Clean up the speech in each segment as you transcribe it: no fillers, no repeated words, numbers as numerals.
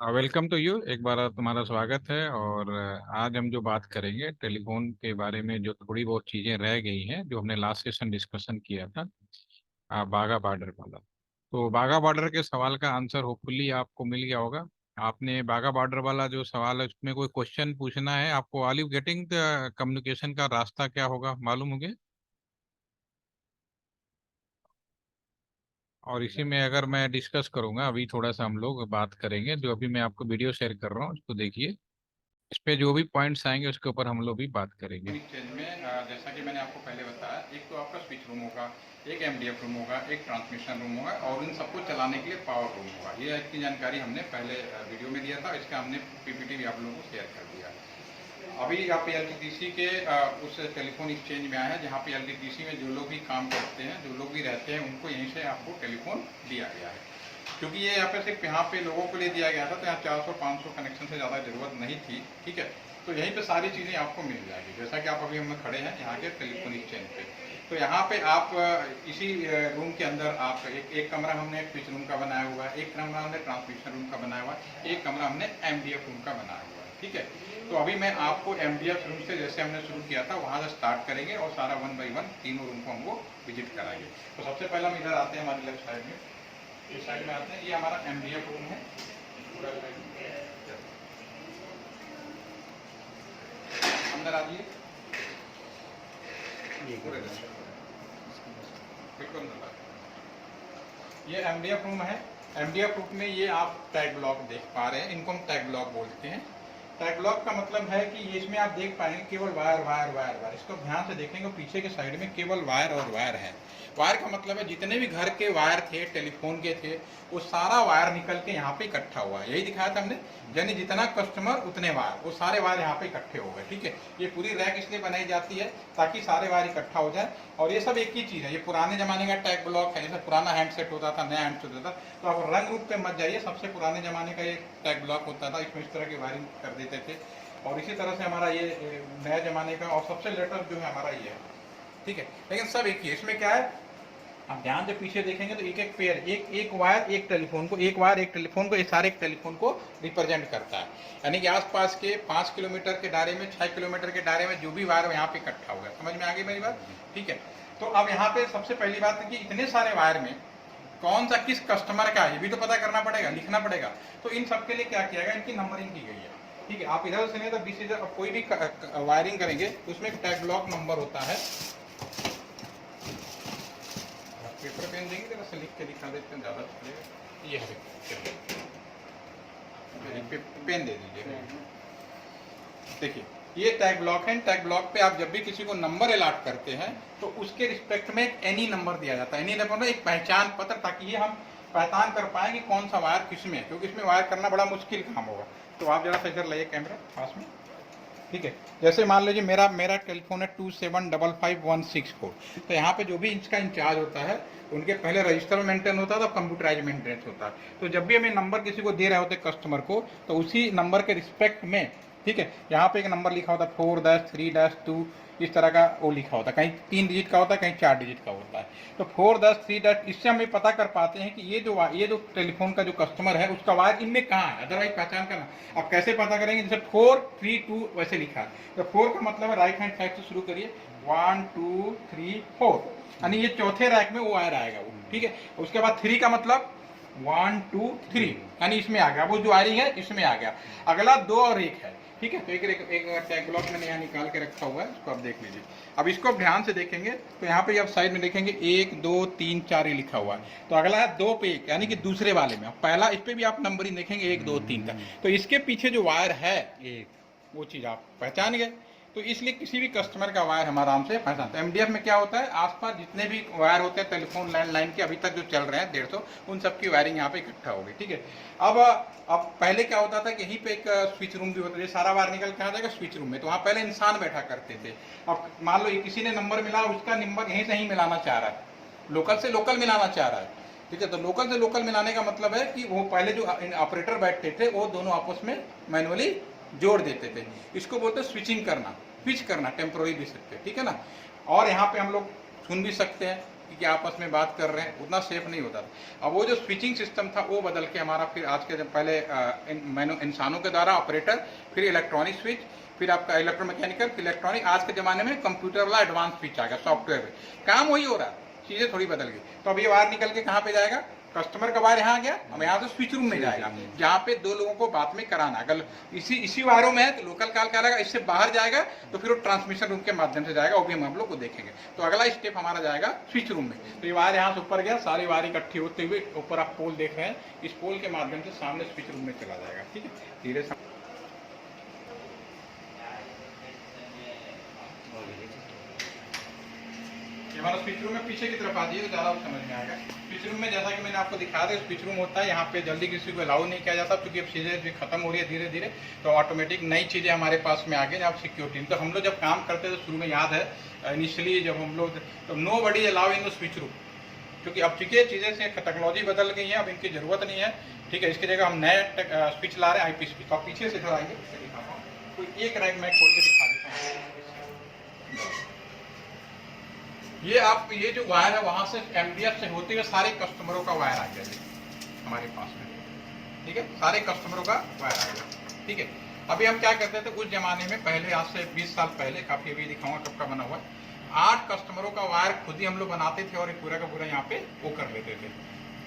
Welcome to you. एक बार तुम्हारा स्वागत है। और आज हम जो बात करेंगे टेलीफोन के बारे में, जो थोड़ी बहुत चीज़ें रह गई हैं जो हमने लास्ट सेशन डिस्कशन किया था, बाघा बॉर्डर वाला। तो बाघा बॉर्डर के सवाल का आंसर होपफुली आपको मिल गया होगा। आपने बाघा बॉर्डर वाला जो सवाल है उसमें कोई क्वेश्चन पूछना है आपको? Are you getting the communication का रास्ता क्या होगा मालूम हो गया? और इसी में अगर मैं डिस्कस करूंगा, अभी थोड़ा सा हम लोग बात करेंगे। जो अभी मैं आपको वीडियो शेयर कर रहा हूँ उसको देखिए। इस पे जो भी पॉइंट्स आएंगे उसके ऊपर हम लोग भी बात करेंगे। एक्सचेंज में जैसा कि मैंने आपको पहले बताया, एक तो आपका स्विच रूम होगा, एक एमडीएफ रूम होगा, एक ट्रांसमिशन रूम होगा, और इन सबको चलाने के लिए पावर रूम होगा। ये इसकी जानकारी हमने पहले वीडियो में दिया था, इसका हमने पीपीटी भी आप लोगों को शेयर कर दिया। अभी आप एलटीटीसी के उस टेलीफोन एक्सचेंज में आए हैं, जहाँ पे एलटीटीसी में जो लोग भी काम करते हैं, जो लोग भी रहते हैं, उनको यहीं से आपको टेलीफोन दिया गया है। क्योंकि ये यहाँ पे सिर्फ यहाँ पे लोगों के लिए दिया गया था, तो यहाँ 400-500 कनेक्शन से ज़्यादा ज़रूरत नहीं थी। ठीक है, तो यहीं पे सारी चीज़ें आपको मिल जाएगी। जैसा कि आप अभी हम खड़े हैं यहाँ के टेलीफोन एक्सचेंज पे, तो यहाँ पे आप इसी रूम के अंदर आप एक कमरा हमने स्विच रूम का बनाया हुआ है, एक कमरा हमने ट्रांसमिशन रूम का बनाया हुआ है, एक कमरा हमने एमडीएफ रूम का बनाया हुआ है। ठीक है, तो अभी मैं आपको एमडीएफ रूम से, जैसे हमने शुरू किया था वहाँ से स्टार्ट करेंगे और सारा 1 बाई 1 तीनों रूम को हमको विजिट कराएंगे। तो सबसे पहले हम इधर आते हैं, हमारी लेफ्ट साइड में, इस साइड में आते हैं। ये हमारा एमडीएफ रूम है पूरा। अंदर आ जाइए, बिल्कुल। ये एमडीएफ रूम है। एमडीएफ रूम में ये आप टैग ब्लॉक देख पा रहे हैं, इनको हम टैग ब्लॉक बोलते हैं। टैग ब्लॉक का मतलब है कि ये इसमें आप देख पाएंगे केवल वायर वायर वायर वायर। इसको ध्यान से देखेंगे, पीछे के साइड में केवल वायर और वायर है। वायर का मतलब है जितने भी घर के वायर थे, टेलीफोन के थे, वो सारा वायर निकल के यहाँ पे इकट्ठा हुआ है। यही दिखाया था हमने, यानी जितना कस्टमर उतने वायर, वो सारे वायर यहाँ पे इकट्ठे हो गए। ठीक है, ये पूरी रैक इसलिए बनाई जाती है ताकि सारे वायर इकट्ठा हो जाए। और ये सब एक ही चीज़ है, ये पुराने जमाने का टैग ब्लॉक है। जैसे पुराना हैंडसेट होता था, नया हैंडसेट होता था, तो आप रंग रूप पे मत जाइए। सबसे पुराने जमाने का ये टैग ब्लॉक होता था, इसमें इस तरह की वायरिंग कर देते थे। और इसी तरह से हमारा ये नए जमाने का और सबसे लेटेस्ट जो है हमारा ये है। ठीक है, लेकिन सब एक ही है। इसमें क्या है, आप ध्यान से पीछे देखेंगे तो एक एक पेयर, एक एक वायर एक टेलीफोन को, एक वायर एक टेलीफोन को, ये सारे एक टेलीफोन को रिप्रेजेंट करता है। यानी कि आसपास के 5 किलोमीटर के दायरे में, 6 किलोमीटर के दायरे में जो भी वायर यहाँ पे इकट्ठा हुआ है। समझ में आ गई मेरी बात? ठीक है, तो अब यहाँ पे सबसे पहली बात है कि इतने सारे वायर में कौन सा किस कस्टमर का है, ये भी तो पता करना पड़ेगा, लिखना पड़ेगा। तो इन सबके लिए क्या किया गया, इनकी नंबरिंग की गई है। ठीक है, आप इधर से नहीं तो बीच इधर कोई भी वायरिंग करेंगे तो उसमें एक टैग ब्लॉक नंबर होता है। पेपर पेन देंगे जरा से लिख के दिखा देते हैं, ज़्यादा चलेगा। ये है, पेन दे दीजिए। देखिए, ये टैग ब्लॉक है। टैग ब्लॉक पे आप जब भी किसी को नंबर अलॉट करते हैं तो उसके रिस्पेक्ट में एक एनी नंबर दिया जाता है। एनी नंबर में एक पहचान पत्र, ताकि ये हम पहचान कर पाए कि कौन सा वायर किस में है, क्योंकि इसमें वायर करना बड़ा मुश्किल काम होगा। तो आप जरा सा इधर लाइए कैमरा पास में। ठीक है, जैसे मान लीजिए मेरा टेलीफोन है 275516 तो यहाँ पे जो भी इसका इंचार्ज होता है, उनके पहले रजिस्टर में मेंटेन होता था, कंप्यूटराइज मेंटेन होता है। तो जब भी हमें नंबर किसी को दे रहे होते कस्टमर को, तो उसी नंबर के रिस्पेक्ट में, ठीक है, यहाँ पे एक नंबर लिखा होता है 4-3-2, इस तरह का वो लिखा होता है। कहीं 3 डिजिट का होता है, कहीं 4 डिजिट का होता है। तो 4-3, इससे हम ये पता कर पाते हैं कि ये जो टेलीफोन का जो कस्टमर है उसका वायर इनमें कहाँ है, अदरवाइज पहचान करना। अब कैसे पता करेंगे, जैसे 4-3-2 वैसे लिखा है, तो 4 का मतलब है राइट हैंड साइड से शुरू करिए, 1-2-3-4, यानी ये चौथे रैक में वो वायर आएगा वो। ठीक है, उसके बाद 3 का मतलब 1-2-3, यानी इसमें आ गया, वो जो वायरिंग है इसमें आ गया। अगला 2 और 1 है। ठीक है, तो एक टैग ब्लॉक मैंने यहाँ निकाल के रखा हुआ है, इसको आप देख लीजिए। अब इसको आप ध्यान से देखेंगे तो यहाँ पे आप साइड में देखेंगे 1-2-3-4 लिखा हुआ है। तो अगला है 2 पे 1, यानी कि दूसरे वाले में पहला, इस पे भी आप नंबरिंग देखेंगे 1-2-3 का। तो इसके पीछे जो वायर है एक, वो चीज़ आप पहचान गए। तो इसलिए किसी भी कस्टमर का वायर हम आराम से पहचानते हैं। एमडीएफ में क्या होता है, आसपास जितने भी वायर होते हैं टेलीफोन लैंडलाइन के अभी तक जो चल रहे हैं 150, उन सबकी वायरिंग यहाँ पे इकट्ठा होगी। ठीक है, अब पहले क्या होता था कि यहीं पे एक स्विच रूम भी होता है, सारा वायर निकल के आ जाएगा स्विच रूम में, तो वहाँ पहले इंसान बैठा करते थे। अब मान लो किसी ने नंबर मिला, उसका नंबर यहीं से ही मिलाना चाह रहा है, लोकल से लोकल मिलाना चाह रहा है। ठीक है, तो लोकल से लोकल मिलाने का मतलब है कि वो पहले जो ऑपरेटर बैठते थे वो दोनों आपस में मैनुअली जोड़ देते थे। इसको बोलते हैं स्विचिंग करना, स्विच करना, टेम्पोररी भी सकते हैं। ठीक है ना, और यहाँ पे हम लोग सुन भी सकते हैं, कि आपस में बात कर रहे हैं, उतना सेफ नहीं होता था। अब वो जो स्विचिंग सिस्टम था वो बदल के हमारा फिर आज के, जब पहले इंसानों के द्वारा ऑपरेटर, फिर इलेक्ट्रॉनिक स्विच, फिर आपका इलेक्ट्रोमैकेनिकल, फिर इलेक्ट्रॉनिक, आज के ज़माने में कंप्यूटर वाला एडवांस स्विच आ गया, सॉफ्टवेयर में काम वही हो रहा है, चीज़ें थोड़ी बदल गई। तो अब ये वायर निकल के कहाँ पे जाएगा, कस्टमर का वायर यहाँ आ गया, अब यहाँ से स्विच रूम में जाएगा, जहाँ पे दो लोगों को बात में कराना। अगर इसी वायरों में है तो लोकल कॉल करेगा, इससे बाहर जाएगा तो फिर वो ट्रांसमिशन रूम के माध्यम से जाएगा, वो भी हम लोग को देखेंगे। तो अगला स्टेप हमारा जाएगा स्विच रूम में। तो ये वायर यहाँ से ऊपर गया, सारी वायर इकट्ठी होते हुए ऊपर आप पोल देख रहे हैं, इस पोल के माध्यम से सामने स्विच रूम में चला जाएगा। ठीक है, धीरे से हमारा स्विच रूम में पीछे की तरफ आ जाइए तो ज़्यादा समझ में आएगा। स्विच रूम में जैसा कि मैंने आपको दिखाया था, स्विच रूम होता है, यहाँ पे जल्दी किसी को अलाउ नहीं किया जाता, क्योंकि अब चीज़ें खत्म हो रही है धीरे धीरे, तो ऑटोमेटिक नई चीज़ें हमारे पास में आ गई। आप सिक्योरिटी, तो हम लोग जब काम करते थे शुरू में, याद है इनिशियली जब हम लोग, तो nobody allow in the switch room, क्योंकि अब चूंकि चीज़ें से टेक्नोलॉजी बदल गई है, अब इनकी ज़रूरत नहीं है। ठीक है, इसकी जगह हम नए स्विच ला रहे हैं, IP स्विच। तो आप पीछे से इधर आएंगे, दिखाता हूँ, कोई एक रैक मैं खोल के दिखा देता हूँ। ये जो वायर है वहां से MDF से होते हुए सारे कस्टमरों का वायर आ गया हमारे पास में। ठीक है, सारे कस्टमरों का वायर आ गया। ठीक है, अभी हम क्या करते थे उस जमाने में, पहले आज से 20 साल पहले, काफी अभी दिखाऊंगा कब का बना हुआ, 8 कस्टमरों का वायर खुद ही हम लोग बनाते थे और पूरा का पूरा यहाँ पे वो कर लेते थे,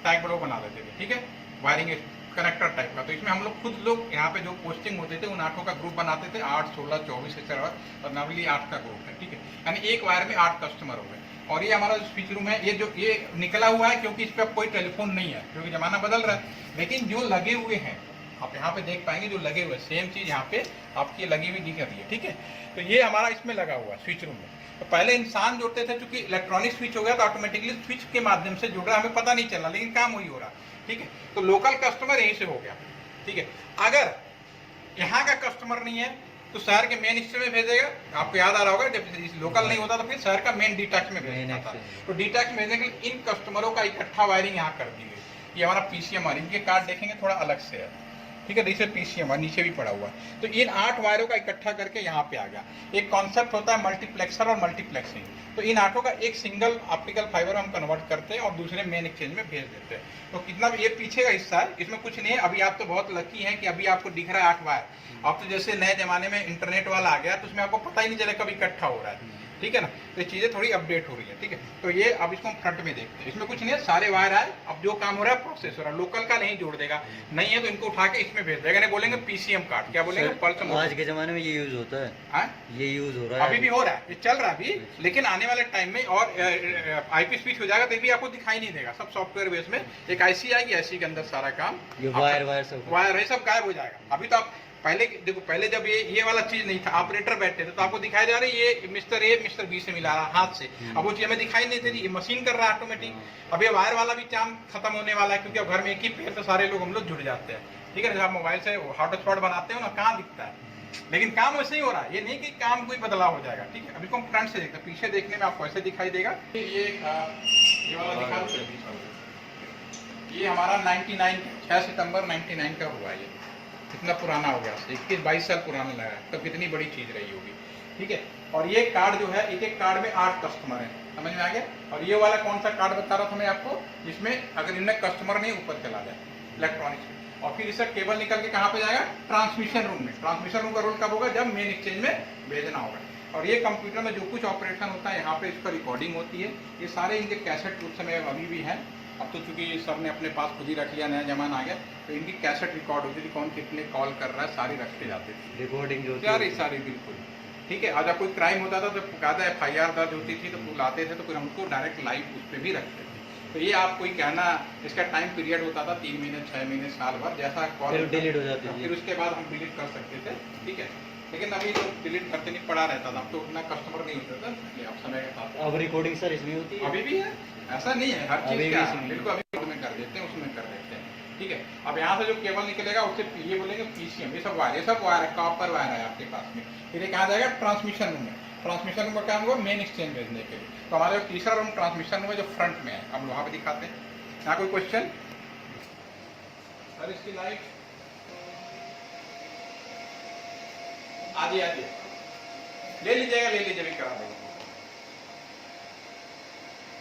टैग ब्लॉक बना लेते थे। ठीक है, वायरिंग कनेक्टर टाइप का। तो इसमें हम लोग खुद लोग यहाँ पे जो पोस्टिंग होते थे उन 8 का ग्रुप बनाते थे, 8, 16, 24 ऐसे, और नॉर्मली 8 का ग्रुप है। ठीक है, यानी एक वायर में 8 कस्टमर हो गए। और ये हमारा जो स्विच रूम है, ये निकला हुआ है क्योंकि इस पर कोई टेलीफोन नहीं है, क्योंकि जमाना बदल रहा है। लेकिन जो लगे हुए हैं, आप यहाँ पे देख पाएंगे, जो लगे हुए सेम चीज यहाँ पे आपकी लगी हुई दिख रही है। ठीक है, तो ये हमारा इसमें लगा हुआ है स्विच रूम में। तो पहले इंसान जोड़ते थे, चूंकि इलेक्ट्रॉनिक स्विच हो गया तो ऑटोमेटिकली स्विच के माध्यम से जुड़ रहा है, हमें पता नहीं चल रहा, लेकिन काम वही हो रहा। ठीक है, तो लोकल कस्टमर यहीं से हो गया। ठीक है, अगर यहाँ का कस्टमर नहीं है तो शहर के मेन हिस्से में भेजेगा। आपको याद आ रहा होगा, जब लोकल नहीं होता तो फिर शहर का मेन डीटैच में भेजना था। तो डीटैच में भेजने के लिए इन कस्टमरों का इकट्ठा वायरिंग यहाँ कर दी गई। ये हमारा PCM, इनके कार्ड देखेंगे थोड़ा अलग से है। ठीक है, जैसे PCM नीचे भी पड़ा हुआ है। तो इन 8 वायरों का इकट्ठा करके यहाँ पे आ गया। एक कॉन्सेप्ट होता है मल्टीप्लेक्सर और मल्टीप्लेक्सिंग। तो इन 8 का एक सिंगल ऑप्टिकल फाइबर हम कन्वर्ट करते हैं और दूसरे मेन एक्सचेंज में भेज देते हैं। तो कितना भी, ये पीछे का हिस्सा है, इसमें कुछ नहीं है। अभी आप तो बहुत लकी हैं कि अभी आपको दिख रहा है 8 वायर। अब तो जैसे नए जमाने में इंटरनेट वाला आ गया तो उसमें आपको पता ही नहीं चलेगा कब इकट्ठा हो रहा है। ठीक है ना, तो चीजें थोड़ी अपडेट हो रही है। ठीक है, तो ये अब इसको हम फ्रंट में देखते हैं। इसमें कुछ नहीं है, सारे वायर आए। अब जो काम हो रहा है प्रोसेस हो रहा है, लोकल का नहीं जोड़ देगा, नहीं है तो इनको उठा के इसमें भेज देगा। नहीं बोलेंगे PCM कार्ड, क्या बोलेंगे, पल्स मोड। आज के जमाने में ये यूज होता है, ये यूज हो रहा है, अभी भी हो रहा है, ये चल रहा है अभी। लेकिन आने वाले टाइम में और IP स्विच हो जाएगा तो भी आपको दिखाई नहीं देगा, सब सॉफ्टवेयर बेस में। एक IC आएगी, IC के अंदर सारा काम, वायर सब गायब हो जाएगा। अभी तो आप पहले देखो, पहले जब ये वाला चीज नहीं था, ऑपरेटर बैठे थे तो आपको दिखाई जा रही है ये मिस्टर A मिस्टर B से मिला रहा हाथ से। अब वो चीज हमें दिखाई नहीं देती, ये मशीन कर रहा है ऑटोमेटिक। अब ये वायर वाला भी काम खत्म होने वाला है, क्योंकि अब घर में एक ही पेड़ से सारे लोग हम लोग जुड़ जाते हैं। ठीक है, जब आप मोबाइल से हॉटस्पॉट बनाते हो ना, कहाँ दिखता है, लेकिन काम वैसे ही हो रहा है। ये नहीं कि काम कोई बदलाव हो जाएगा। ठीक है, अभी हम फ्रंट से देखते हैं, पीछे देखने में आपको ऐसे दिखाई देगा। ये वाला दिखा दो, ये हमारा 99 6 सितंबर 99 का हुआ। ये कितना पुराना हो गया, 21-22 साल पुराना लगा है, तो कितनी बड़ी चीज रही होगी। ठीक है, और ये कार्ड जो है, एक एक कार्ड में 8 कस्टमर हैं, समझ में आ गया। और ये वाला कौन सा कार्ड बता रहा था मैं आपको, जिसमें अगर इनमें कस्टमर नहीं ऊपर चला जाए इलेक्ट्रॉनिक्स में, और फिर इसका केबल निकल के कहाँ पे जाएगा, ट्रांसमिशन रूम में। ट्रांसमिशन रूम का रोल कब होगा, जब मेन एक्सचेंज में भेजना होगा। और ये कंप्यूटर में जो कुछ ऑपरेशन होता है, यहाँ पे इसका रिकॉर्डिंग होती है। ये सारे इनके कैसेट उस समय अभी भी हैं, अब तो चूंकि सर ने अपने पास खुद ही रख लिया, नया जमाना आ गया, तो इनकी कैसेट रिकॉर्ड होती थी, कौन कितने कॉल कर रहा है, सारी रखते जाते थे रिकॉर्डिंग जो सारी बिल्कुल। ठीक है, अगर कोई क्राइम होता था तो ज्यादा FIR दर्ज होती थी, तो बुलाते थे, तो फिर हमको डायरेक्ट लाइव उस पर भी रखते थे। तो ये आप कोई कहना, इसका टाइम पीरियड होता था 3 महीने, 6 महीने, साल भर, जैसा कॉल डिलीट हो जाती थी, फिर उसके बाद हम डिलीट कर सकते थे। ठीक है, लेकिन अभी तो डिलीट करते नहीं पड़ा रहता था, तो उतना कस्टमर नहीं होता था, आप समय के साथ। अब रिकॉर्डिंग सर इसमें होती है, अभी भी है, ऐसा नहीं है, हर चीज का बिल्कुल अभी में कर देते हैं, उसमें कर देते हैं। ठीक है, अब यहाँ से जो केबल निकलेगा उससे ये बोलेंगे PCM, ये सब वायर है, कॉपर वायर है आपके पास में। फिर ये कहाँ जाएगा, ट्रांसमिशन रूम में। ट्रांसमिशन रूम का काम होगा मेन एक्सचेंज भेजने के लिए। तो हमारे तीसरा रूम ट्रांसमिशन रूम है, जो फ्रंट में है, हम वहाँ पे दिखाते हैं। यहाँ कोई क्वेश्चन सर, इसकी लाइट आधी ले लीजिएगा, भी करा देगा।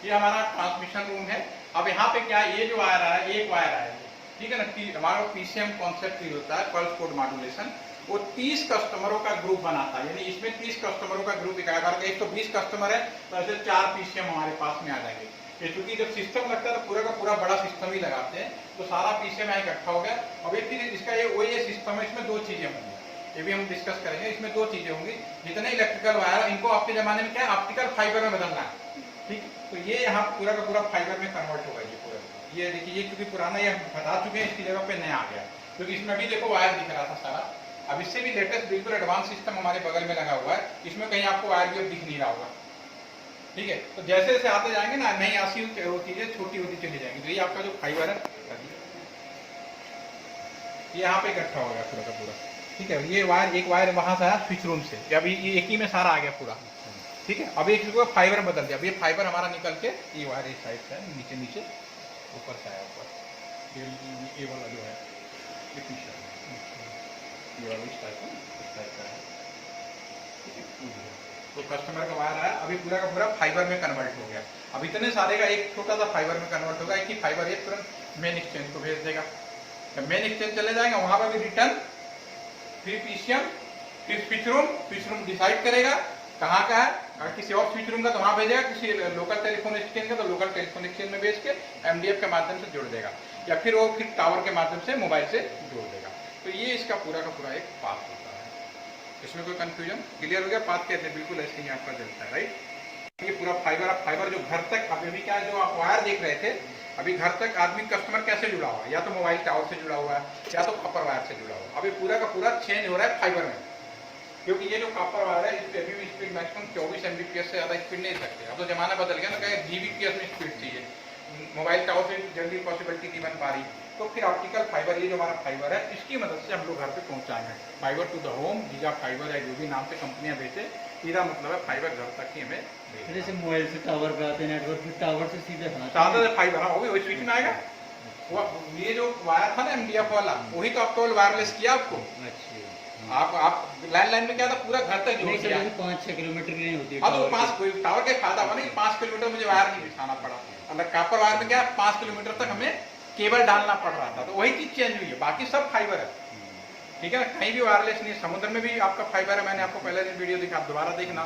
ये हमारा ट्रांसमिशन रूम है। अब यहाँ पे क्या है, ये जो वायर है एक वायर है, ठीक है ना। हमारा पीसीएम कॉन्सेप्ट ही होता है, पल्स कोड मॉड्यूलेशन। वो 30 कस्टमरों का ग्रुप बनाता है, यानी इसमें 30 कस्टमरों का ग्रुप इकट्ठा करके 120 कस्टमर है तो ऐसे 4 पीसीएम हमारे पास में आ जाएंगे। ये चूंकि जब सिस्टम लगता है तो पूरा का पूरा बड़ा सिस्टम ही लगाते हैं, तो सारा पीसीएम यहाँ इकट्ठा हो गया। अब ये फिर इसका ये वही सिस्टम है, इसमें दो चीजें होंगी, ये भी हम डिस्कस करेंगे। इसमें दो चीजें होंगी, जितने इलेक्ट्रिकल वायर इनको आपके जमाने में क्या है ऑप्टिकल फाइबर में बदलना है, ठीक। तो ये यहाँ पूरा का पूरा फाइबर में कन्वर्ट होगा। ये पूरा ये देखिए, ये क्योंकि पुराना ये हम बता चुके हैं, इसकी जगह पे नया आ गया, क्योंकि इसमें भी देखो वायर दिख रहा था सारा। अब इससे भी लेटेस्ट बिल्कुल एडवांस सिस्टम हमारे बगल में लगा हुआ है, इसमें कहीं आपको वायर भी अब दिख नहीं रहा होगा, ठीक है। तो जैसे जैसे आते जाएंगे ना, नई आसी वो चीजें छोटी होती चली जाएंगी। तो ये आपका जो फाइबर है ये यहाँ पे इकट्ठा हो गया पूरा का पूरा, ठीक है। ये वायर, एक वायर वहां से आया स्विच रूम से, अभी ये एक ही में सारा आ गया पूरा, ठीक है। अभी इसको फाइबर बदल दिया। अब ये फाइबर हमारा निकल के ये वायर इस साइड से नीचे नीचे ऊपर से आया ऊपर, ये वाला जो है ये पीछे ये वाला इस टाइप का है, तो कस्टमर का वायर आया, अभी पूरा का पूरा फाइबर में कन्वर्ट हो गया। अब इतने सारे का एक छोटा सा फाइबर में कन्वर्ट होगा, एक ही फाइबर एक तुरंत मेन एक्सचेंज को भेज देगा। जब मेन एक्सचेंज चले जाएगा वहां पर भी रिटर्न, फिर पीसीएम, फिर स्विच रूम डिसाइड करेगा कहाँ का है। अगर किसी और स्विच रूम का तो वहां भेजेगा, किसी लोकल टेलीफोन एक्सचेंज का तो लोकल टेलीफोन एक्सचेंज में भेज के एमडीएफ के माध्यम से जोड़ देगा, या फिर वो फिर टावर के माध्यम से मोबाइल से जोड़ देगा। तो ये इसका पूरा का पूरा एक पाथ होता है। इसमें कोई कंफ्यूजन, क्लियर हो गया? पाथ कहते हैं बिल्कुल ऐसे ही आपका चलता है, राइट। ये पूरा फाइबर, अब फाइबर जो घर तक, अभी क्या जो आप वायर देख रहे थे, अभी घर तक आदमी कस्टमर कैसे जुड़ा हुआ है, या तो मोबाइल टावर से जुड़ा हुआ है या तो कॉपर वायर से जुड़ा हुआ है। अभी पूरा का पूरा चेंज हो रहा है फाइबर में, क्योंकि ये जो कॉपर वायर है इस पे अभी भी स्पीड मैक्सिमम 24 एमबीपीएस से ज्यादा स्पीड नहीं सकते। अब तो जमाना बदल गया ना, कहे जीबीपीएस में स्पीड चाहिए, मोबाइल टावर से जल्दी पॉसिबिलिटी नहीं बन पा रही। तो फिर ऑप्टिकल फाइबर, ये जो हमारा फाइबर है इसकी मदद से हम लोग घर पे पहुंचाएंगे। Fibre to the home, giga fibre है, जो भी नाम से कंपनियां बेचे, सीधा मतलब है फाइबर घर तक ही हमें। जैसे मोबाइल से टावर पे आते हैं नेटवर्क, फिर टावर से सीधे फाइबर, हाँ वो भी स्विच में आएगा। वो ये जो वायर था ना एमडीएफ वाला, वही तो आपको वायरलेस किया आपको। आप लैंडलाइन में क्या था, पूरा घर तक जोड़ दिया। 5-6 किलोमीटर की नहीं होती है। हाँ तो 5 टावर के फायदा हुआ नहीं, 5 किलोमीटर मुझे वायर नहीं बिछाना पड़ा। मतलब कॉपर वायर में क्या 5 किलोमीटर तक हमें केबल डालना पड़ रहा था, तो वही चीज चेंज हुई है, बाकी सब फाइबर है, ठीक है ना। कहीं भी वायरलेस नहीं है। समुद्र में भी आपका फाइबर है, मैंने आपको पहले दिन वीडियो दिखा, दोबारा देखना।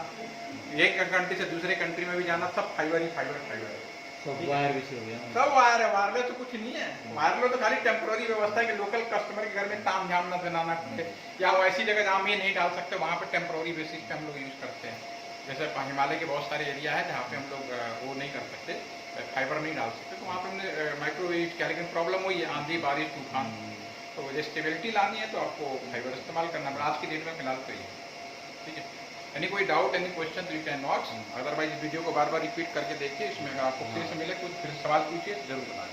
एक कंट्री से दूसरे कंट्री में भी जाना, सब फाइबर ही फाइबर है। सब वायर विषय हो गया, सब वायर है, वायरलेस तो कुछ नहीं है। वायरलेस तो खाली टेम्पोररी व्यवस्था है कि लोकल कस्टमर के घर में ताम झाम न बनाना पड़े, या वो ऐसी जगह जहाँ ये नहीं डाल सकते वहाँ पर टेम्पोररी बेसिस पे हम लोग यूज करते हैं। जैसे हिमालय के बहुत सारे एरिया है जहाँ पे हम लोग वो नहीं कर सकते, फाइबर नहीं डाल सकते, तो वहाँ पे हमने माइक्रोवेव क्या, लेकिन प्रॉब्लम वही है, आंधी बारिश तूफान, तो वजह स्टेबिलिटी लानी है तो आपको फाइबर इस्तेमाल करना पड़ा। आज की डेट में फिलहाल तो ये, ठीक है। एनी कोई doubt, any question you can not, otherwise video को बार बार रिपीट करके देखिए। इसमें अगर आपको फिर से मिले कुछ फिर सवाल पूछिए, जरूर बताएं।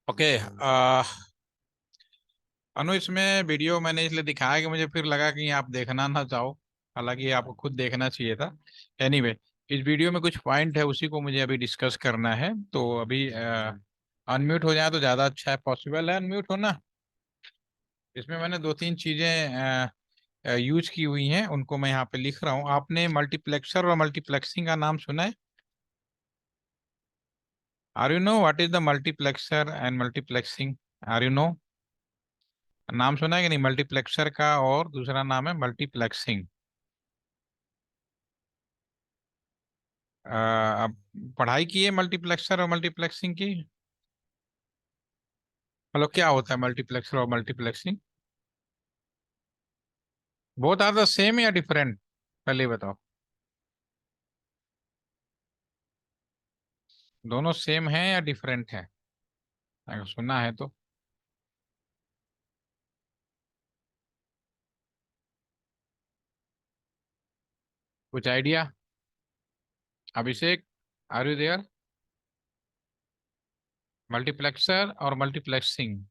ओके, अनु इसमें वीडियो मैंने इसलिए दिखाया कि मुझे फिर लगा कि आप देखना ना चाहो, हालांकि आपको खुद देखना चाहिए था। एनीवे इस वीडियो में कुछ पॉइंट है, उसी को मुझे अभी डिस्कस करना है। तो अभी अनम्यूट हो जाए तो ज़्यादा अच्छा है। पॉसिबल है अनम्यूट होना? इसमें मैंने 2-3 चीज़ें यूज की हुई हैं, उनको मैं यहाँ पे लिख रहा हूँ। आपने मल्टीप्लेक्सर और मल्टीप्लेक्सिंग का नाम सुना है? Are you know what is the multiplexer and multiplexing? Are you know? नाम सुना है कि नहीं मल्टीप्लेक्सर का? और दूसरा नाम है मल्टीप्लेक्सिंग। अब पढ़ाई की है मल्टीप्लेक्सर और मल्टीप्लेक्सिंग की? हेलो, क्या होता है मल्टीप्लेक्सर और multiplexing? Both are the same या डिफरेंट? पहले बताओ। दोनों सेम है या डिफरेंट है? अगर सुना है तो कुछ idea? Abhishek, are you there? Multiplexer और मल्टीप्लेक्सिंग,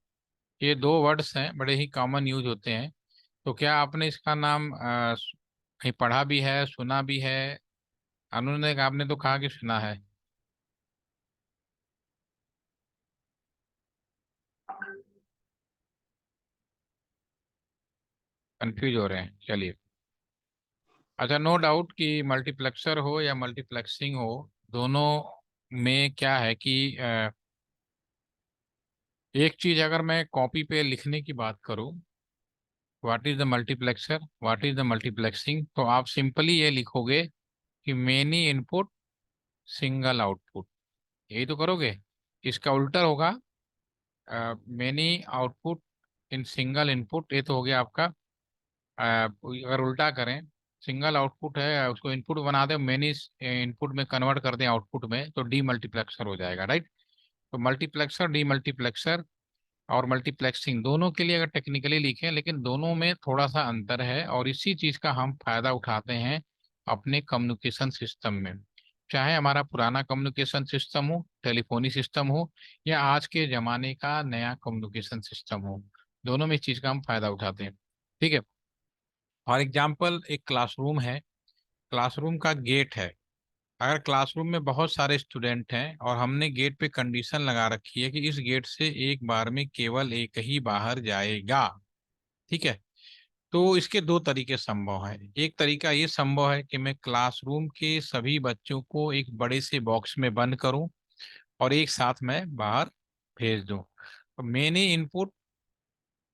ये दो वर्ड्स हैं, बड़े ही कॉमन यूज होते हैं। तो क्या आपने इसका नाम कहीं पढ़ा भी है, सुना भी है? उन्होंने, आपने तो कहा कि सुना है। कंफ्यूज हो रहे हैं, चलिए। अच्छा, नो डाउट कि मल्टीप्लेक्सर हो या मल्टीप्लेक्सिंग हो, दोनों में क्या है कि एक चीज अगर मैं कॉपी पे लिखने की बात करूं, what is the multiplexer, what is the multiplexing, तो आप सिंपली ये लिखोगे कि मेनी इनपुट सिंगल आउटपुट, यही तो करोगे। इसका उल्टा होगा many output in single input, ये तो हो गया आपका। अगर उल्टा करें, सिंगल आउटपुट है उसको इनपुट बना दें, मेनी इनपुट में कन्वर्ट कर दें आउटपुट में, तो डी मल्टीप्लेक्सर हो जाएगा, राइट। तो मल्टीप्लेक्सर, डी मल्टीप्लेक्सर और मल्टीप्लेक्सिंग दोनों के लिए अगर टेक्निकली लिखें, लेकिन दोनों में थोड़ा सा अंतर है, और इसी चीज का हम फायदा उठाते हैं अपने कम्युनिकेशन सिस्टम में। चाहे हमारा पुराना कम्युनिकेशन सिस्टम हो, टेलीफोनी सिस्टम हो, या आज के जमाने का नया कम्युनिकेशन सिस्टम हो, दोनों में इस चीज का हम फायदा उठाते हैं। ठीक है। फॉर एग्जाम्पल, एक क्लासरूम है, क्लासरूम का गेट है। अगर क्लासरूम में बहुत सारे स्टूडेंट हैं और हमने गेट पे कंडीशन लगा रखी है कि इस गेट से एक बार में केवल एक ही बाहर जाएगा, ठीक है, तो इसके दो तरीके संभव है। एक तरीका ये संभव है कि मैं क्लासरूम के सभी बच्चों को एक बड़े से बॉक्स में बंद करूं और एक साथ मैं बाहर भेज दूं, तो मैंने इनपुट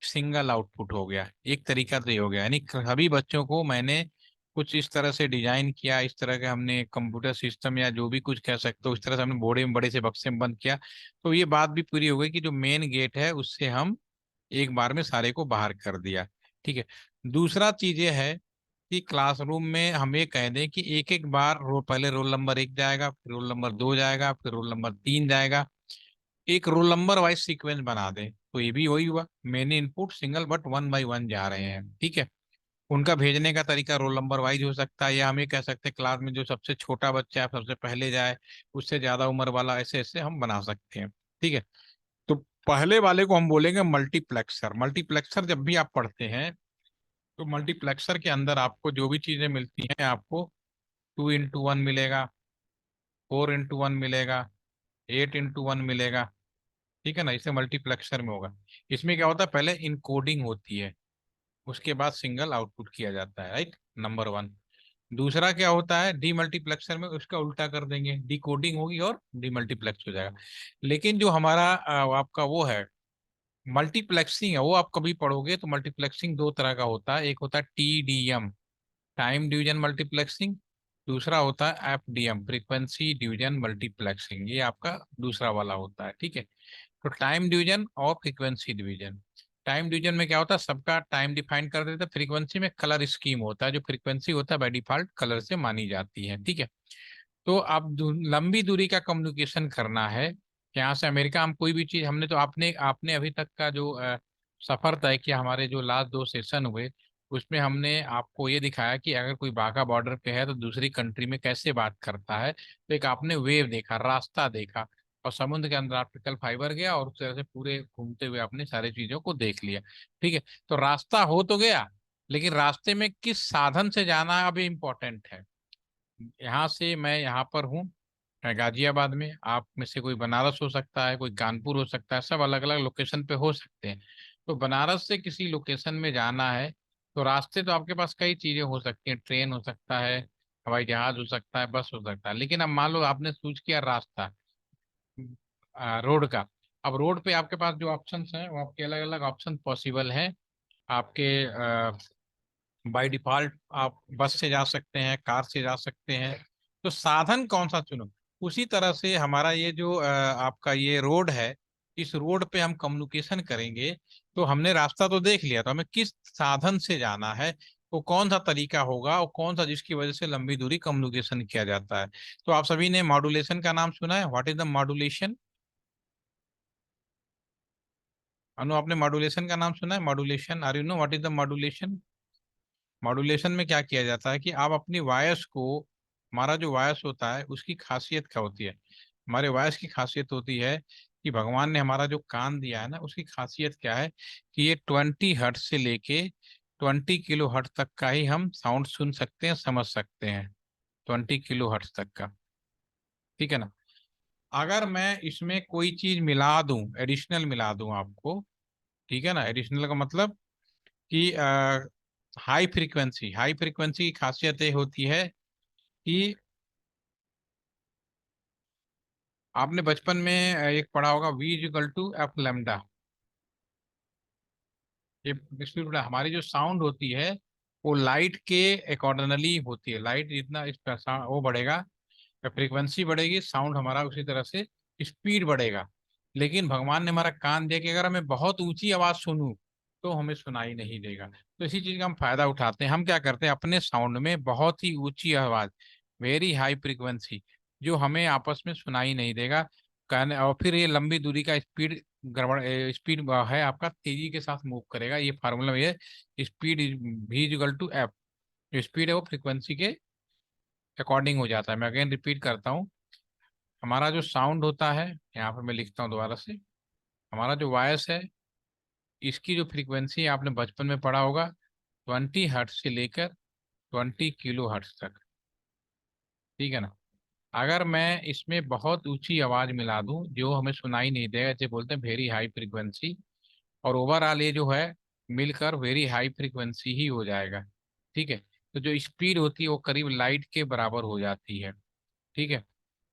सिंगल आउटपुट हो गया। एक तरीका तो ये हो गया, यानी सभी बच्चों को मैंने कुछ इस तरह से डिजाइन किया, इस तरह के हमने कंप्यूटर सिस्टम या जो भी कुछ कह सकते हो, इस तरह से हमने बोर्डे में बड़े से बक्से में बंद किया, तो ये बात भी पूरी हो गई कि जो मेन गेट है उससे हम एक बार में सारे को बाहर कर दिया। ठीक है। दूसरा चीज ये है कि क्लासरूम में हम ये कह दें कि एक एक बार पहले रोल नंबर 1 जाएगा, फिर रोल नंबर 2 जाएगा, फिर रोल नंबर 3 जाएगा, एक रोल नंबर वाइज सीक्वेंस बना दें, तो ये भी वही हुआ, मैंने input single but one by one जा रहे हैं। ठीक है। उनका भेजने का तरीका रोल नंबर वाइज हो सकता है, या हम ये कह सकते हैं क्लास में जो सबसे छोटा बच्चा है सबसे पहले जाए, उससे ज्यादा उम्र वाला, ऐसे ऐसे हम बना सकते हैं। ठीक है। तो पहले वाले को हम बोलेंगे मल्टीप्लेक्सर। मल्टीप्लेक्सर जब भी आप पढ़ते हैं, तो मल्टीप्लेक्सर के अंदर आपको जो भी चीजें मिलती हैं, आपको 2x1 मिलेगा, 4x1 मिलेगा, 8x1 मिलेगा। ठीक है ना, इसे मल्टीप्लेक्सर में होगा। इसमें क्या होता है, पहले इनकोडिंग होती है, उसके बाद सिंगल आउटपुट किया जाता है, राइट, नंबर वन। दूसरा क्या होता है, डी मल्टीप्लेक्सर में उसका उल्टा कर देंगे, डी कोडिंग होगी और डी मल्टीप्लेक्स हो जाएगा। लेकिन जो हमारा आपका वो है मल्टीप्लेक्सिंग है, वो आप कभी पढ़ोगे तो मल्टीप्लेक्सिंग दो तरह का होता है। एक होता है TDM, टाइम डिवीजन मल्टीप्लेक्सिंग। दूसरा होता है FDM, फ्रीक्वेंसी डिवीजन मल्टीप्लेक्सिंग, ये आपका दूसरा वाला होता है। ठीक है। तो टाइम डिवीजन और फ्रीक्वेंसी डिवीजन, टाइम डिवीजन में क्या होता है, सबका टाइम डिफाइन कर देता है। फ्रीक्वेंसी में कलर स्कीम होता है, जो फ्रीक्वेंसी होता है बाय डिफॉल्ट कलर से मानी जाती है। ठीक है। तो अब लंबी दूरी का कम्युनिकेशन करना है, यहाँ से अमेरिका, हम कोई भी चीज, हमने तो आपने आपने अभी तक का जो सफर तय किया, हमारे जो लास्ट 2 सेशन हुए, उसमें हमने आपको ये दिखाया कि अगर कोई बाघा बॉर्डर पे है तो दूसरी कंट्री में कैसे बात करता है। तो एक आपने वेव देखा, रास्ता देखा, और समुद्र के अंदर ऑप्टिकल फाइबर गया, और उस तरह से पूरे घूमते हुए आपने सारी चीजों को देख लिया। ठीक है। तो रास्ता हो तो गया, लेकिन रास्ते में किस साधन से जाना है अभी इम्पोर्टेंट है। यहाँ से मैं यहाँ पर हूँ, मैं गाजियाबाद में, आप में से कोई बनारस हो सकता है, कोई कानपुर हो सकता है, सब अलग अलग लोकेशन पे हो सकते हैं। तो बनारस से किसी लोकेशन में जाना है, तो रास्ते तो आपके पास कई चीजें हो सकती हैं, ट्रेन हो सकता है, हवाई जहाज हो सकता है, बस हो सकता है। लेकिन अब मान लो आपने चूज किया रास्ता, रोड का। अब रोड पे आपके पास जो ऑप्शंस हैं वो आपके अलग अलग ऑप्शन पॉसिबल हैं आपके। बाय डिफॉल्ट आप बस से जा सकते हैं, कार से जा सकते हैं, तो साधन कौन सा चुनो। उसी तरह से हमारा ये जो आपका ये रोड है, इस रोड पे हम कम्युनिकेशन करेंगे, तो हमने रास्ता तो देख लिया, तो हमें किस साधन से जाना है, वो कौन सा तरीका होगा और कौन सा जिसकी वजह से लंबी दूरी कम्युनिकेशन किया जाता है। तो आप सभी ने मॉड्यूलेशन का नाम सुना है, what is the modulation. Anu, आपने मॉड्यूलेशन का नाम सुना है, modulation, are you know what is the modulation. Modulation में क्या किया जाता है कि आप अपनी वॉयस को, हमारा जो वॉयस होता है उसकी खासियत क्या होती है, हमारे वॉयस की खासियत होती है कि भगवान ने हमारा जो कान दिया है ना, उसकी खासियत क्या है कि ये 20 हर्ट्ज से लेके 20 किलो हर्ट्ज तक का ही हम साउंड सुन सकते हैं, समझ सकते हैं, 20 किलो हर्ट्ज तक का। ठीक है ना। अगर मैं इसमें कोई चीज मिला दूं, एडिशनल मिला दूं आपको, ठीक है ना, एडिशनल का मतलब कि हाई फ्रीक्वेंसी की खासियत ये होती है कि आपने बचपन में एक पढ़ा होगा V equal to f lambda. ये स्पीड, हमारी जो साउंड होती है वो लाइट के अकॉर्डिंगली होती है। लाइट जितना इस वो बढ़ेगा, फ्रीक्वेंसी बढ़ेगी, साउंड हमारा उसी तरह से स्पीड बढ़ेगा। लेकिन भगवान ने हमारा कान दिया कि अगर हमें बहुत ऊंची आवाज सुनूं तो हमें सुनाई नहीं देगा। तो इसी चीज का हम फायदा उठाते हैं। हम क्या करते हैं, अपने साउंड में बहुत ही ऊंची आवाज, वेरी हाई फ्रीक्वेंसी, जो हमें आपस में सुनाई नहीं देगा। और फिर ये लंबी दूरी का स्पीड गड़बड़, स्पीड है आपका, तेजी के साथ मूव करेगा। ये फार्मूला ये स्पीड भी इक्वल टू एफ, जो स्पीड है वो फ्रीक्वेंसी के अकॉर्डिंग हो जाता है। मैं अगेन रिपीट करता हूँ, हमारा जो साउंड होता है, यहाँ पे मैं लिखता हूँ दोबारा से, हमारा जो वॉइस है इसकी जो फ्रीक्वेंसी आपने बचपन में पढ़ा होगा 20 हर्ट्ज से लेकर 20 किलो हर्ट्ज तक, ठीक है ना। अगर मैं इसमें बहुत ऊंची आवाज मिला दूं जो हमें सुनाई नहीं देगा, जैसे बोलते हैं वेरी हाई फ्रीक्वेंसी, और ओवरऑल ये जो है मिलकर वेरी हाई फ्रीक्वेंसी ही हो जाएगा, ठीक है। तो जो स्पीड होती है वो करीब लाइट के बराबर हो जाती है, ठीक है।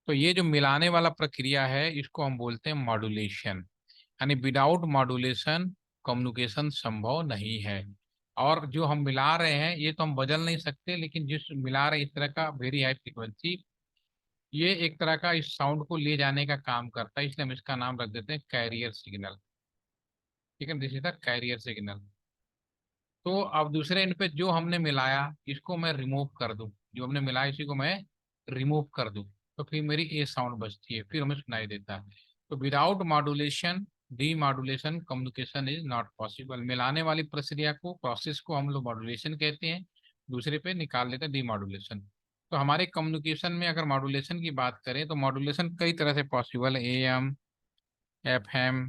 तो ये जो मिलाने वाला प्रक्रिया है इसको हम बोलते हैं मॉड्यूलेशन, यानी विदाउट मॉड्यूलेशन कम्युनिकेशन संभव नहीं है। और जो हम मिला रहे हैं ये तो हम बदल नहीं सकते, लेकिन जिस मिला रहे हैं इस तरह का वेरी हाई फ्रीक्वेंसी, ये एक तरह का इस साउंड को ले जाने का काम करता है, इसलिए हम इसका नाम रख देते हैं कैरियर सिग्नल, ठीक है। This is the carrier signal. तो अब दूसरे एंड पे जो हमने मिलाया इसको मैं रिमूव कर दूं, जो हमने मिलाया इसी को मैं रिमूव कर दूं, तो फिर मेरी ए साउंड बचती है, फिर हमें सुनाई देता है। तो without modulation D modulation communication is not possible. मिलाने वाली प्रक्रिया को, प्रोसेस को हम लोग मॉड्यूलेशन कहते हैं, दूसरे पे निकाल लेते हैं डी मॉड्यूलेशन। तो हमारे कम्युनिकेशन में अगर मॉड्यूलेशन की बात करें तो मॉड्यूलेशन कई तरह से पॉसिबल है, AM, FM,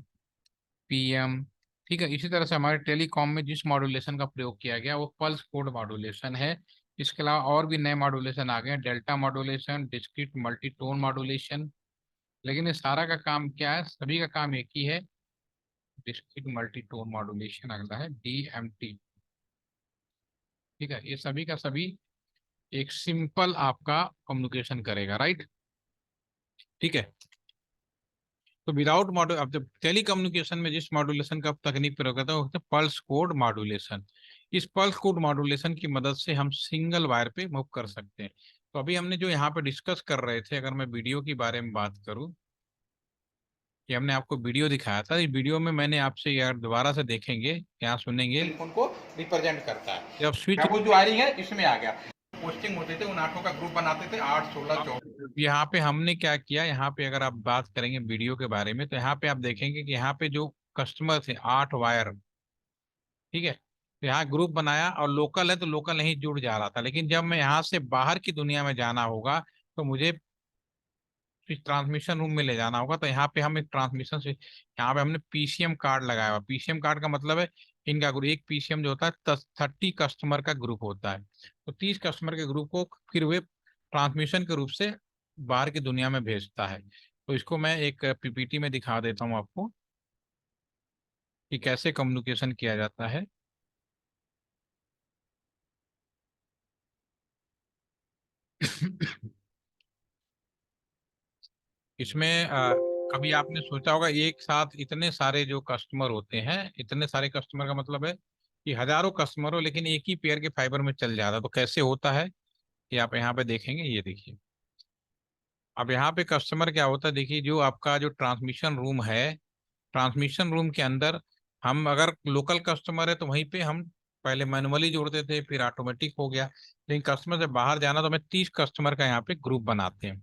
PM, ठीक है। इसी तरह से हमारे टेलीकॉम में जिस मॉड्यूलेशन का प्रयोग किया गया वो पल्स कोड मॉड्यूलेशन है। इसके अलावा और भी नए मॉड्यूलेशन आ गए हैं, delta modulation, discrete multitone modulation. लेकिन ये सारा का काम क्या है, सभी का काम एक ही है, डिस्क्रीट मल्टीटोन मॉड्यूलेशन अगला है DMT, ठीक है। ये सभी का सभी एक सिंपल आपका कम्युनिकेशन करेगा, राइट, ठीक है। तो विदाउट मॉड्यूल, अब जब टेली कम्युनिकेशन में जिस मॉड्यूलेशन का तकनीक प्रयोग करता है वो पल्स कोड मॉड्यूलेशन। इस पल्स कोड मॉड्यूलेशन की मदद से हम सिंगल वायर पे मूव कर सकते हैं। तो अभी हमने जो यहाँ पे डिस्कस कर रहे थे, अगर मैं वीडियो की बारे में बात करूँ, कि हमने आपको वीडियो दिखाया था, इस वीडियो में मैंने आपसे यार दोबारा से देखेंगे, यहाँ सुनेंगे, टेलीफोन को रिप्रेजेंट करता है। जब स्विच, वो जो वायरिंग है इसमें आ गया, पोस्टिंग होते थे, उन आठों का ग्रुप बनाते थे, 8, 16, 14। यहाँ पे हमने क्या किया, यहाँ पे अगर आप बात करेंगे वीडियो के बारे में तो यहाँ पे आप देखेंगे कि यहाँ पे जो कस्टमर थे 8 वायर, ठीक है। तो यहाँ ग्रुप बनाया और लोकल है तो लोकल नहीं जुड़ जा रहा था, लेकिन जब मैं यहाँ से बाहर की दुनिया में जाना होगा तो मुझे ट्रांसमिशन रूम में ले जाना होगा। तो यहाँ पे हम एक ट्रांसमिशन से, यहाँ पे हमने PCM कार्ड लगाया हुआ। PCM कार्ड का मतलब है इनका ग्रुप, एक PCM जो होता है 30 कस्टमर का ग्रुप होता है। तो 30 कस्टमर के ग्रुप को फिर वे ट्रांसमिशन के रूप से बाहर की दुनिया में भेजता है। तो इसको मैं एक PPT में दिखा देता हूँ आपको कि कैसे कम्युनिकेशन किया जाता है। इसमें कभी आपने सोचा होगा एक साथ इतने सारे जो कस्टमर होते हैं, इतने सारे कस्टमर का मतलब है कि हजारों कस्टमर हो लेकिन एक ही पेयर के फाइबर में चल जाता है। तो कैसे होता है कि आप यहाँ पे देखेंगे, ये देखिए। अब यहाँ पे कस्टमर क्या होता है, देखिए जो आपका जो ट्रांसमिशन रूम है, ट्रांसमिशन रूम के अंदर हम अगर लोकल कस्टमर है तो वहीं पे हम पहले मैनुअली जोड़ते थे, फिर ऑटोमेटिक हो गया। लेकिन कस्टमर से बाहर जाना तो हमें 30 कस्टमर का यहाँ पे ग्रुप बनाते हैं,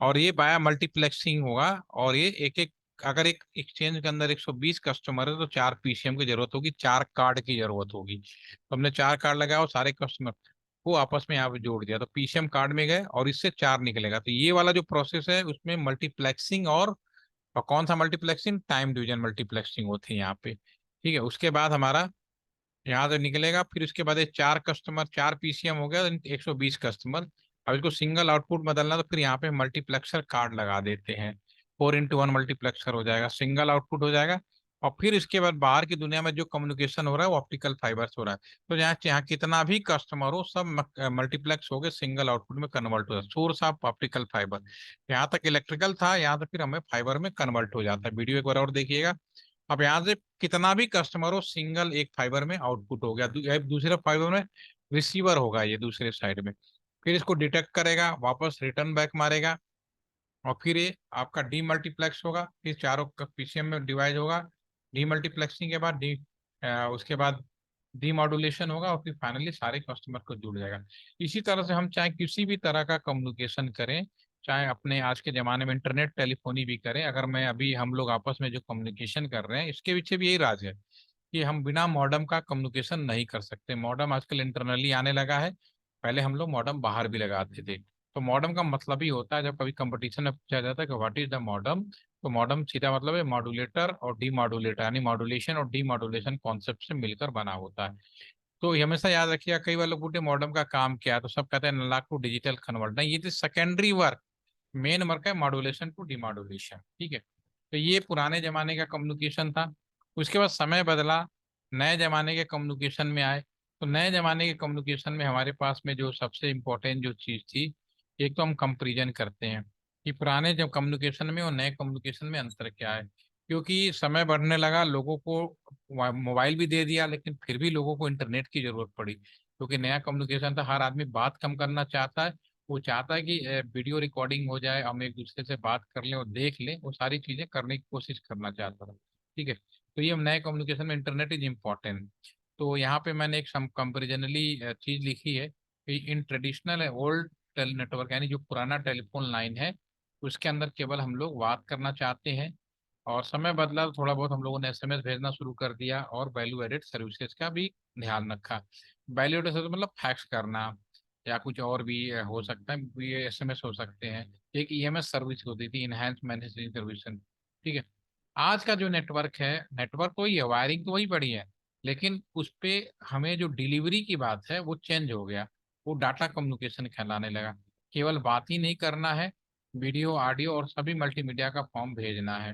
और ये बाया मल्टीप्लेक्सिंग होगा। और ये एक एक, अगर एक एक्सचेंज के अंदर 120 कस्टमर है तो 4 PCM की जरूरत होगी, 4 कार्ड की जरूरत होगी। तो हमने 4 कार्ड लगाया और सारे कस्टमर को आपस में यहाँ पे जोड़ दिया, तो PCM कार्ड में गए और इससे 4 निकलेगा। तो ये वाला जो प्रोसेस है उसमें मल्टीप्लेक्सिंग और कौन सा मल्टीप्लेक्सिंग, टाइम डिवीजन मल्टीप्लेक्सिंग होती है यहाँ पे, ठीक है। उसके बाद हमारा यहाँ से निकलेगा, फिर उसके बाद ये 4 कस्टमर, 4 PCM हो गया, 120 कस्टमर। अब इसको सिंगल आउटपुट बदलना तो फिर यहाँ पे मल्टीप्लेक्सर कार्ड लगा देते हैं, 4x1 मल्टीप्लेक्सर हो जाएगा, सिंगल आउटपुट हो जाएगा। और फिर इसके बाद बाहर की दुनिया में जो कम्युनिकेशन हो रहा है वो ऑप्टिकल फाइबर से हो रहा है। तो यहाँ यहाँ कितना भी कस्टमर हो सब मल्टीप्लेक्स हो गए सिंगल आउटपुट में कन्वर्ट हो जाता है, सोर्स ऑफ ऑप्टिकल फाइबर। यहाँ तक इलेक्ट्रिकल था, यहाँ तक फिर हमें फाइबर में कन्वर्ट हो जाता है। वीडियो एक बार और देखिएगा। अब यहाँ से कितना भी कस्टमर हो सिंगल एक फाइबर में आउटपुट हो गया, दूसरे फाइबर में रिसीवर होगा ये दूसरे साइड में, फिर इसको डिटेक्ट करेगा, वापस रिटर्न बैक मारेगा, और फिर ये आपका डीमल्टीप्लेक्स होगा, फिर चारों पीसीएम में डिवाइड होगा। डीमल्टीप्लेक्सिंग के बाद उसके बाद डीमॉड्यूलेशन होगा, और फिर फाइनली सारे कस्टमर को जुड़ जाएगा। इसी तरह से हम चाहे किसी भी तरह का कम्युनिकेशन करें, चाहे अपने आज के जमाने में इंटरनेट टेलीफोनी भी करें, अगर मैं अभी हम लोग आपस में जो कम्युनिकेशन कर रहे हैं इसके पीछे भी यही राज है कि हम बिना मॉडेम का कम्युनिकेशन नहीं कर सकते। मॉडेम आजकल इंटरनली आने लगा है, पहले हम लोग मॉडेम बाहर भी लगाते थे। तो मॉडेम का मतलब ही होता है, जब कभी कंपटीशन में पूछा जाता है कि व्हाट इज द मॉडेम, तो मॉडेम सीधा मतलब है मॉड्यूलेटर और डीमॉड्यूलेटर, यानी मॉड्यूलेशन और डीमॉड्यूलेशन कॉन्सेप्ट से मिलकर बना होता है। तो ये हमेशा याद रखिएगा, कई बार लोग पूछते मॉडेम का काम क्या है, तो सब कहते हैं एनालॉग टू डिजिटल कन्वर्ट। नहीं, ये तो सेकेंडरी वर्क, मेन वर्क है मॉड्यूलेशन टू डिमॉड्यूलेशन। ठीक है, तो ये पुराने जमाने का कम्युनिकेशन था। उसके बाद समय बदला, नए जमाने के कम्युनिकेशन में आए। तो नए जमाने के कम्युनिकेशन में हमारे पास में जो सबसे इम्पोर्टेंट जो चीज़ थी, एक तो हम कंपैरिजन करते हैं कि पुराने जब कम्युनिकेशन में और नए कम्युनिकेशन में अंतर क्या है। क्योंकि समय बढ़ने लगा, लोगों को मोबाइल भी दे दिया, लेकिन फिर भी लोगों को इंटरनेट की जरूरत पड़ी, क्योंकि नया कम्युनिकेशन था। हर आदमी बात कम करना चाहता है, वो चाहता है कि वीडियो रिकॉर्डिंग हो जाए, हम एक दूसरे से बात कर लें और देख लें, वो सारी चीजें करने की कोशिश करना चाहता था। ठीक है, तो ये नए कम्युनिकेशन में इंटरनेट इज इम्पोर्टेंट। तो यहाँ पे मैंने एक कंपेरिजनली चीज लिखी है कि इन ट्रेडिशनल ओल्ड टेल नेटवर्क, यानी जो पुराना टेलीफोन लाइन है उसके अंदर केवल हम लोग बात करना चाहते हैं, और समय बदला तो थोड़ा बहुत हम लोगों ने एसएमएस भेजना शुरू कर दिया, और वैल्यू एडेड सर्विसेज का भी ध्यान रखा। वैल्यू एडेड सर्विस मतलब फैक्स करना, या कुछ और भी हो सकता है, ये एसएमएस हो सकते हैं। एक ईएमएस सर्विस होती थी, इनहैंस मैनेजिंग सर्विस। ठीक है, आज का जो नेटवर्क है, नेटवर्क वही है, वायरिंग तो वही पड़ी है, लेकिन उस पे हमें जो डिलीवरी की बात है वो चेंज हो गया। वो डाटा कम्युनिकेशन कहलाने लगा। केवल बात ही नहीं करना है, वीडियो ऑडियो और सभी मल्टीमीडिया का फॉर्म भेजना है।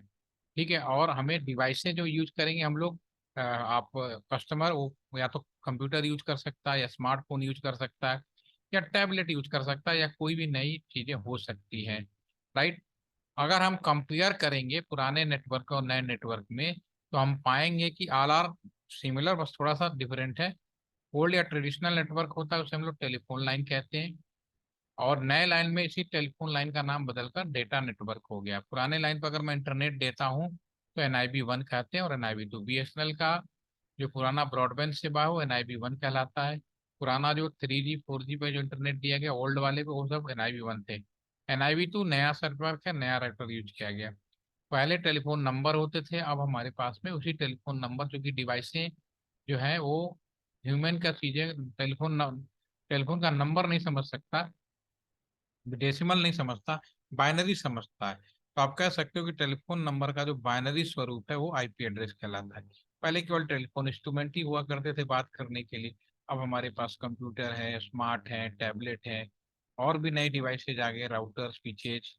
ठीक है, और हमें डिवाइसें जो यूज करेंगे हम लोग, आप कस्टमर, वो या तो कंप्यूटर यूज कर सकता है, या स्मार्टफोन यूज कर सकता है, या टैबलेट यूज कर सकता है, या कोई भी नई चीजें हो सकती हैं। राइट, अगर हम कंपेयर करेंगे पुराने नेटवर्क और नए नेटवर्क में, तो हम पाएंगे कि ऑल आर सिमिलर, बस थोड़ा सा डिफरेंट है। ओल्ड या ट्रेडिशनल नेटवर्क होता है उसे हम लोग टेलीफोन लाइन कहते हैं, और नए लाइन में इसी टेलीफोन लाइन का नाम बदलकर डेटा नेटवर्क हो गया। पुराने लाइन पर अगर मैं इंटरनेट देता हूँ तो NIB 1 कहते हैं, और NIB 2 BSNL का जो पुराना ब्रॉडबैंड सेवा हो NIB 1 कहलाता है। पुराना जो 3G 4G पे जो इंटरनेट दिया गया ओल्ड वाले पे, वो सब NIB 1 थे। NIB 2 नया नेटवर्क है, नया राउटर यूज किया गया। पहले टेलीफोन नंबर होते थे, अब हमारे पास में उसी टेलीफोन नंबर, जो कि डिवाइसें जो है वो ह्यूमन का चीजें, टेलीफोन का नंबर नहीं समझ सकता, डेसिमल नहीं समझता, बाइनरी समझता है। तो आप कह सकते हो कि टेलीफोन नंबर का जो बाइनरी स्वरूप है वो IP एड्रेस कहलाता है। पहले केवल टेलीफोन इंस्ट्रूमेंट ही हुआ करते थे बात करने के लिए, अब हमारे पास कंप्यूटर है, स्मार्ट है, टैबलेट है, और भी नई डिवाइसेज आ गए, राउटर, स्विचेज।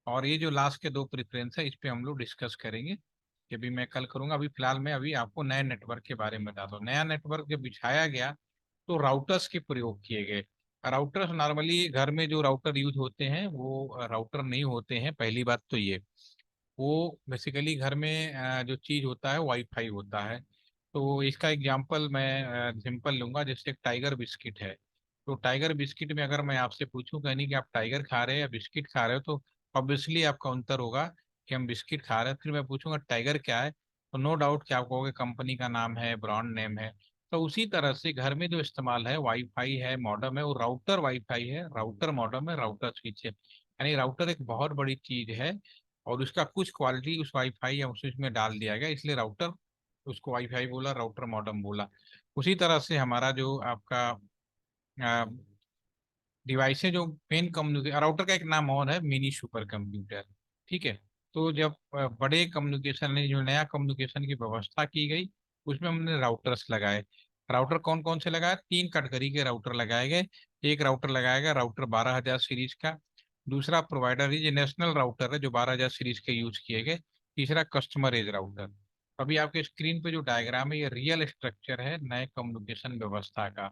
और ये जो लास्ट के दो प्रेफरेंस है, इस पे हम लोग डिस्कस करेंगे, कि भी मैं कल करूंगा। अभी फिलहाल मैं अभी आपको नए नेटवर्क के बारे में बताता हूँ। नया नेटवर्क जब बिछाया गया तो राउटर्स के प्रयोग किए गए। राउटर्स नॉर्मली घर में जो राउटर यूज होते हैं वो राउटर नहीं होते हैं, पहली बात तो ये। वो बेसिकली घर में जो चीज होता है वाईफाई होता है। तो इसका एग्जांपल मैं सिंपल लूंगा, जैसे एक टाइगर बिस्किट है। तो टाइगर बिस्किट में अगर मैं आपसे पूछूं कहीं कि आप टाइगर खा रहे हैं या बिस्किट खा रहे हो, तो ऑब्वियसली आपका उत्तर होगा कि हम बिस्किट खा रहे हैं। फिर मैं पूछूंगा टाइगर क्या है, तो नो डाउट कि आप कहोगे कंपनी का नाम है, ब्रांड नेम है। तो उसी तरह से घर में जो इस्तेमाल है, वाईफाई है, मॉडेम है, वो राउटर वाईफाई है, राउटर मॉडेम है, राउटर स्विच है। यानी राउटर एक बहुत बड़ी चीज है, और उसका कुछ क्वालिटी उस वाईफाई या उस में डाल दिया गया, इसलिए राउटर, उसको वाईफाई बोला, राउटर मॉडेम बोला। उसी तरह से हमारा जो आपका डिवाइसें जो पेन कम्युनिकेशन, राउटर का एक नाम और है मिनी सुपर कंप्यूटर। ठीक है, तो जब बड़े कम्युनिकेशन ने जो नया कम्युनिकेशन की व्यवस्था की गई, उसमें हमने राउटर्स लगाए। राउटर कौन कौन से लगाए? 3 कैटेगरी के राउटर लगाए गए। एक राउटर लगाया गया राउटर 12,000 सीरीज का। दूसरा प्रोवाइडर ये नेशनल राउटर है जो 12,000 सीरीज के यूज किए गए। तीसरा कस्टमर एज राउटर। अभी आपके स्क्रीन पे जो डायग्राम है ये रियल स्ट्रक्चर है नए कम्युनिकेशन व्यवस्था का।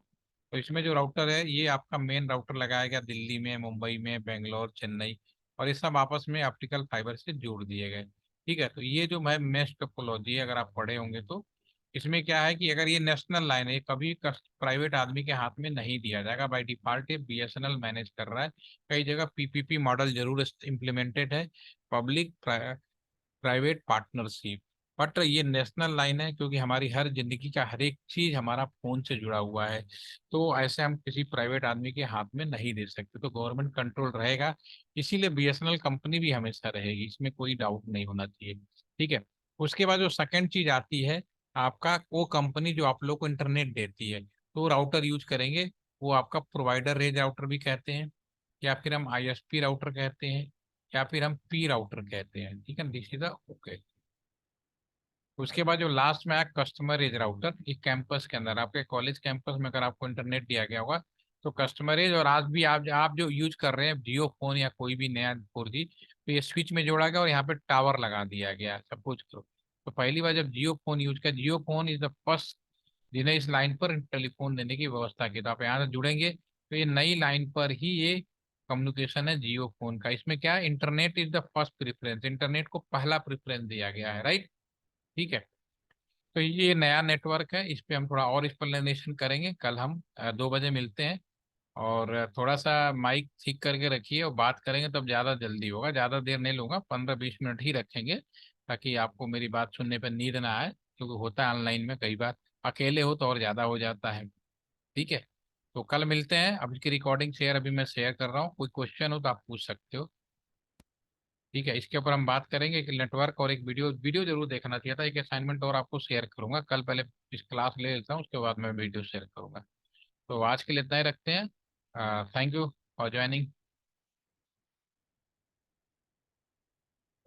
तो इसमें जो राउटर है ये आपका मेन राउटर लगाया गया दिल्ली में, मुंबई में, बेंगलोर, चेन्नई, और ये सब आपस में ऑप्टिकल फाइबर से जोड़ दिए गए। ठीक है, तो ये जो मैं मेश टोपोलॉजी है, अगर आप पढ़े होंगे तो इसमें क्या है कि अगर ये नेशनल लाइन है, ये कभी प्राइवेट आदमी के हाथ में नहीं दिया जाएगा। बाय डिफॉल्ट ये बीएसएनएल मैनेज कर रहा है। कई जगह पीपीपी मॉडल जरूर इम्प्लीमेंटेड है, पब्लिक प्राइवेट पार्टनरशिप, बट ये नेशनल लाइन है क्योंकि हमारी हर जिंदगी का हर एक चीज हमारा फोन से जुड़ा हुआ है। तो ऐसे हम किसी प्राइवेट आदमी के हाथ में नहीं दे सकते, तो गवर्नमेंट कंट्रोल रहेगा। इसीलिए बीएसएनएल कंपनी भी हमेशा रहेगी, इसमें कोई डाउट नहीं होना चाहिए। ठीक है, उसके बाद जो सेकंड चीज आती है, आपका वो कंपनी जो आप लोग को इंटरनेट देती है, तो राउटर यूज करेंगे, वो आपका प्रोवाइडर रेंज राउटर भी कहते हैं, या फिर हम आईएसपी राउटर कहते हैं, या फिर हम पी राउटर कहते हैं। ठीक है, दिस इज ओके। उसके बाद जो लास्ट में आया कस्टमर एज राउटर, एक कैंपस के अंदर आपके कॉलेज कैंपस में अगर आपको इंटरनेट दिया गया होगा तो कस्टमर एज, और आज भी आप जो यूज कर रहे हैं जियो फोन या कोई भी नया 4G, तो ये स्विच में जोड़ा गया और यहाँ पे टावर लगा दिया गया सपोज करो। तो पहली बार जब जियो फोन यूज किया, जियो फोन इज द फर्स्ट जिन्हें इस लाइन पर टेलीफोन देने की व्यवस्था की, तो आप यहाँ से जुड़ेंगे तो ये नई लाइन पर ही ये कम्युनिकेशन है जियो फोन का। इसमें क्या है, internet is the first preference, internet को पहला प्रेफरेंस दिया गया है, राइट। ठीक है, तो ये नया नेटवर्क है, इस पे हम थोड़ा और एक्सप्लेनेशन करेंगे कल। हम 2 बजे मिलते हैं, और थोड़ा सा माइक ठीक करके रखिए और बात करेंगे तब ज़्यादा जल्दी होगा। ज़्यादा देर नहीं लूँगा, 15-20 मिनट ही रखेंगे, ताकि आपको मेरी बात सुनने पर नींद ना आए, क्योंकि होता है ऑनलाइन में कई बार अकेले हो तो और ज़्यादा हो जाता है। ठीक है, तो कल मिलते हैं। अब इसकी रिकॉर्डिंग शेयर अभी मैं शेयर कर रहा हूँ, कोई क्वेश्चन हो तो आप पूछ सकते हो। ठीक है, इसके ऊपर हम बात करेंगे, एक नेटवर्क और एक वीडियो वीडियो जरूर देखना चाहिए था। एक असाइनमेंट और आपको शेयर करूंगा कल, पहले इस क्लास ले लेता हूँ, उसके बाद मैं वीडियो शेयर करूंगा। तो आज के लिए इतना ही रखते हैं। Thank you for joining.